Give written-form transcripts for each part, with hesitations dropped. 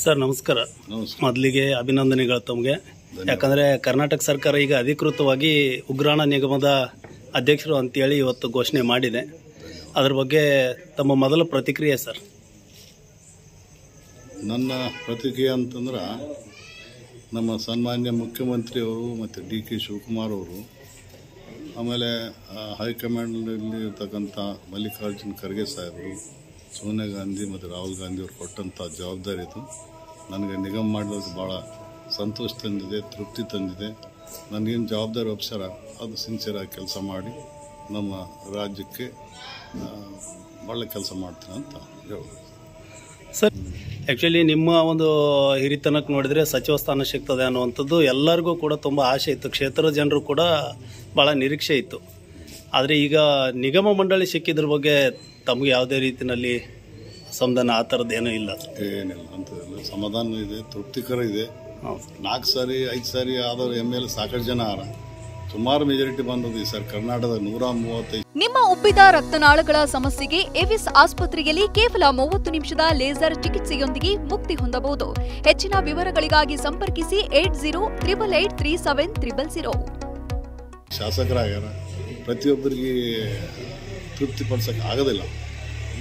Sir ನಮಸ್ಕಾರ. ಮೊದಲಿಗೆ ಅಭಿನಂದನೆಗಳು ತಮಗೆ. ಯಾಕಂದರೆ ಕರ್ನಾಟಕ ಸರ್ಕಾರ ಈಗ ಅಧಿಕೃತವಾಗಿ ಉಗ್ರಾಣ ನಿಗಮದ ಅಧ್ಯಕ್ಷರು ಅಂತೇಳಿ ಇವತ್ತು ಘೋಷಣೆ ಮಾಡಿದೆ. ಅದರ ಬಗ್ಗೆ ತಮ್ಮ ಮೊದಲ ಪ್ರತಿಕ್ರಿಯೆ ಸರ್? ನನ್ನ ಪ್ರತಿಕ್ರಿಯೆ ಅಂತಂದ್ರೆ, ನಮ್ಮ ಸನ್ಮಾನ್ಯ ಮುಖ್ಯಮಂತ್ರಿಯವರು ಮತ್ತು ಡಿ.ಕೆ. ಶಿವಕುಮಾರ್ ಅವರು, ಆಮೇಲೆ ಹೈಕಮಾಂಡ್ನಲ್ಲಿ ಇರ್ತಕ್ಕಂಥ ಮಲ್ಲಿಕಾರ್ಜುನ್ ಖರ್ಗೆ ಸಾಹೇಬರು, ಸೋನಿಯಾ ಗಾಂಧಿ ಮತ್ತು ರಾಹುಲ್ ಗಾಂಧಿ ಅವರು ಕೊಟ್ಟಂಥ ಜವಾಬ್ದಾರಿ ಇದು ನನಗೆ ನಿಗಮ ಮಾಡೋದು ಭಾಳ ಸಂತೋಷ ತಂದಿದೆ, ತೃಪ್ತಿ ತಂದಿದೆ. ನನಗೇನು ಜವಾಬ್ದಾರಿ ಒಪ್ಸ್ಯಾರ ಅದು ಸಿನ್ಸಿಯರಾಗಿ ಕೆಲಸ ಮಾಡಿ ನಮ್ಮ ರಾಜ್ಯಕ್ಕೆ ಒಳ್ಳೆ ಕೆಲಸ ಮಾಡ್ತೀನಿ ಅಂತ ಹೇಳ್ಬೋದು ಸರ್. ಆ್ಯಕ್ಚುಲಿ ನಿಮ್ಮ ಒಂದು ಹಿರಿತನಕ್ಕೆ ನೋಡಿದರೆ ಸಚಿವ ಸ್ಥಾನ ಸಿಗ್ತದೆ ಅನ್ನುವಂಥದ್ದು ಎಲ್ಲರಿಗೂ ಕೂಡ ತುಂಬ ಆಸೆ ಇತ್ತು, ಕ್ಷೇತ್ರದ ಜನರು ಕೂಡ ಭಾಳ ನಿರೀಕ್ಷೆ ಇತ್ತು. ಆದರೆ ಈಗ ನಿಗಮ ಮಂಡಳಿ ಸಿಕ್ಕಿದ್ರ ಬಗ್ಗೆ ತಮಗೆ ಯಾವುದೇ ರೀತಿಯಲ್ಲಿ ಅಸಮಾಧಾನ ಆ ಥರದ್ದು ಏನೂ ಇಲ್ಲ? ಏನಿಲ್ಲ ಅಂಥದ್ದೆಲ್ಲ ಸಮಾಧಾನ ಇದೆ, ತೃಪ್ತಿಕರ ಇದೆ. 4 ಸಾರಿ 5 ಸಾರಿ ಆದವರು ML ಸಾಕಷ್ಟು ಜನ ಆರ, ಸುಮಾರು ಮೆಜಾರಿಟಿ ಬಂದದ್ದು ಸರ್ ಕರ್ನಾಟಕದ 135. ನಿಮ್ಮ ಉಬ್ಬಿದ ರಕ್ತನಾಳಗಳ ಸಮಸ್ಯೆಗೆ ಎವಿಸ್ ಆಸ್ಪತ್ರೆಯಲ್ಲಿ ಕೇವಲ 30 ನಿಮಿಷದ ಲೇಸರ್ ಚಿಕಿತ್ಸೆಯೊಂದಿಗೆ ಮುಕ್ತಿ ಹೊಂದಬಹುದು. ಹೆಚ್ಚಿನ ವಿವರಗಳಿಗಾಗಿ ಸಂಪರ್ಕಿಸಿ 8088837300. ಶಾಸಕರಾಗ್ಯಾರ, ಪ್ರತಿಯೊಬ್ಬರಿಗೆ ತೃಪ್ತಿಪಡಿಸೋಕೆ ಆಗೋದಿಲ್ಲ.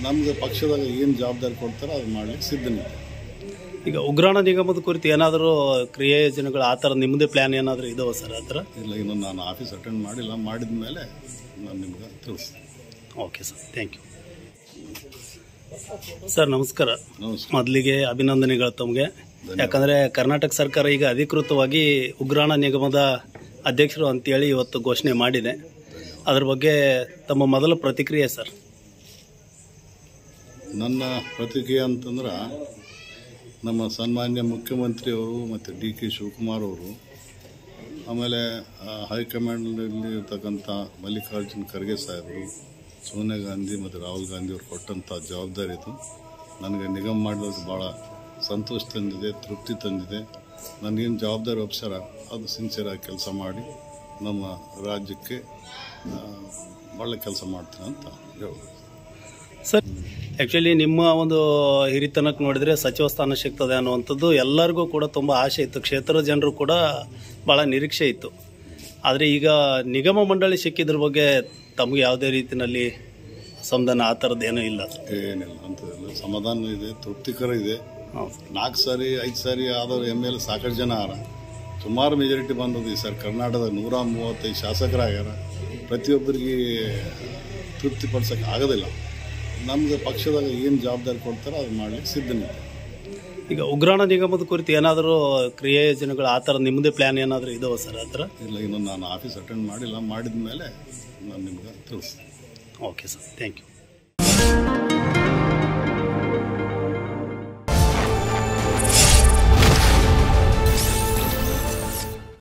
ನಮ್ಗೆ ಪಕ್ಷದಾಗ ಏನು ಜವಾಬ್ದಾರಿ ಕೊಡ್ತಾರೋ ಅದು ಮಾಡಲಿಕ್ಕೆ ಸಿದ್ಧನಿದೆ. ಈಗ ಉಗ್ರಾಣ ನಿಗಮದ ಕುರಿತು ಏನಾದರೂ ಕ್ರಿಯಾ ಯೋಜನೆಗಳು ಆ ಥರ ನಿಮ್ಮದೇ ಪ್ಲ್ಯಾನ್ ಏನಾದರೂ ಇದಾವೆ ಸರ್? ಆ ಥರ ಇಲ್ಲ, ಇನ್ನು ನಾನು ಆಫೀಸ್ ಅಟೆಂಡ್ ಮಾಡಿಲ್ಲ, ಮಾಡಿದ ಮೇಲೆ ನಾನು ನಿಮ್ಗೆ ತಿಳಿಸ್ತೀನಿ. Okay sir, thank you sir. ನಮಸ್ಕಾರ. ಮೊದಲಿಗೆ ಅಭಿನಂದನೆಗಳು ತಮಗೆ. ಯಾಕಂದರೆ ಕರ್ನಾಟಕ ಸರ್ಕಾರ ಈಗ ಅಧಿಕೃತವಾಗಿ ಉಗ್ರಾಣ ನಿಗಮದ ಅಧ್ಯಕ್ಷರು ಅಂತೇಳಿ ಇವತ್ತು ಘೋಷಣೆ ಮಾಡಿದೆ. ಅದರ ಬಗ್ಗೆ ತಮ್ಮ ಮೊದಲ ಪ್ರತಿಕ್ರಿಯೆ ಸರ್? ನನ್ನ ಪ್ರತಿಕ್ರಿಯೆ ಅಂತಂದ್ರೆ, ನಮ್ಮ ಸನ್ಮಾನ್ಯ ಮುಖ್ಯಮಂತ್ರಿಯವರು ಮತ್ತು ಡಿ.ಕೆ. ಶಿವಕುಮಾರ್ ಅವರು, ಆಮೇಲೆ ಹೈಕಮಾಂಡ್ನಲ್ಲಿ ಇರ್ತಕ್ಕಂಥ ಮಲ್ಲಿಕಾರ್ಜುನ್ ಖರ್ಗೆ ಸಾಹೇಬರು, ಸೋನಿಯಾ ಗಾಂಧಿ ಮತ್ತು ರಾಹುಲ್ ಗಾಂಧಿ ಅವರು ಕೊಟ್ಟಂಥ ಜವಾಬ್ದಾರಿ ಇದು ನನಗೆ ನಿಗಮ ಮಾಡೋದು ಭಾಳ ಸಂತೋಷ ತಂದಿದೆ, ತೃಪ್ತಿ ತಂದಿದೆ. ನನಗೇನು ಜವಾಬ್ದಾರಿ ಒಪ್ಸ್ಯಾರ ಅದು ಸಿನ್ಸಿಯರಾಗಿ ಕೆಲಸ ಮಾಡಿ ನಮ್ಮ ರಾಜ್ಯಕ್ಕೆ ಒಳ್ಳೆ ಕೆಲಸ ಮಾಡ್ತೀನಿ ಅಂತ ಹೇಳ್ಬೋದು ಸರ್. ಆ್ಯಕ್ಚುಲಿ ನಿಮ್ಮ ಒಂದು ಹಿರಿತನಕ್ಕೆ ನೋಡಿದರೆ ಸಚಿವ ಸ್ಥಾನ ಸಿಗ್ತದೆ ಅನ್ನುವಂಥದ್ದು ಎಲ್ಲರಿಗೂ ಕೂಡ ತುಂಬ ಆಸೆ ಇತ್ತು, ಕ್ಷೇತ್ರದ ಜನರು ಕೂಡ ಭಾಳ ನಿರೀಕ್ಷೆ ಇತ್ತು. ಆದರೆ ಈಗ ನಿಗಮ ಮಂಡಳಿ ಸಿಕ್ಕಿದ್ರ ಬಗ್ಗೆ ತಮಗೆ ಯಾವುದೇ ರೀತಿಯಲ್ಲಿ ಅಸಮಾಧಾನ ಆ ಥರದ್ದು ಏನೂ ಇಲ್ಲ? ಏನಿಲ್ಲ ಅಂಥದ್ದೆಲ್ಲ ಸಮಾಧಾನ ಇದೆ, ತೃಪ್ತಿಕರ ಇದೆ. 4 ಸಾರಿ 5 ಸಾರಿ ಆದವರು ML ಸಾಕಷ್ಟು ಜನ ಆರ, ಸುಮಾರು ಮೆಜಾರಿಟಿ ಬಂದದ್ದು ಸರ್ ಕರ್ನಾಟಕದ 135 ಶಾಸಕರಾಗ್ಯಾರ, ಪ್ರತಿಯೊಬ್ಬರಿಗೆ ತೃಪ್ತಿಪಡಿಸೋಕೆ ಆಗೋದಿಲ್ಲ. ನಮ್ಗೆ ಪಕ್ಷದಾಗ ಏನು ಜವಾಬ್ದಾರಿ ಕೊಡ್ತಾರೋ ಅದು ಮಾಡಲಿಕ್ಕೆ ಸಿದ್ಧನಿದೆ. ಈಗ ಉಗ್ರಾಣ ನಿಗಮದ ಕುರಿತು ಏನಾದರೂ ಕ್ರಿಯಾ ಯೋಜನೆಗಳು ಆ ಥರ ನಿಮ್ಮದೇ ಪ್ಲ್ಯಾನ್ ಏನಾದರೂ ಇದಾವೆ ಸರ್? ಆ ಥರ ಇಲ್ಲ, ಇನ್ನು ನಾನು ಆಫೀಸ್ ಅಟೆಂಡ್ ಮಾಡಿಲ್ಲ, ಮಾಡಿದ ಮೇಲೆ ನಾನು ನಿಮ್ಗೆ ತಿಳಿಸ್ತೀನಿ. Okay sir, thank you.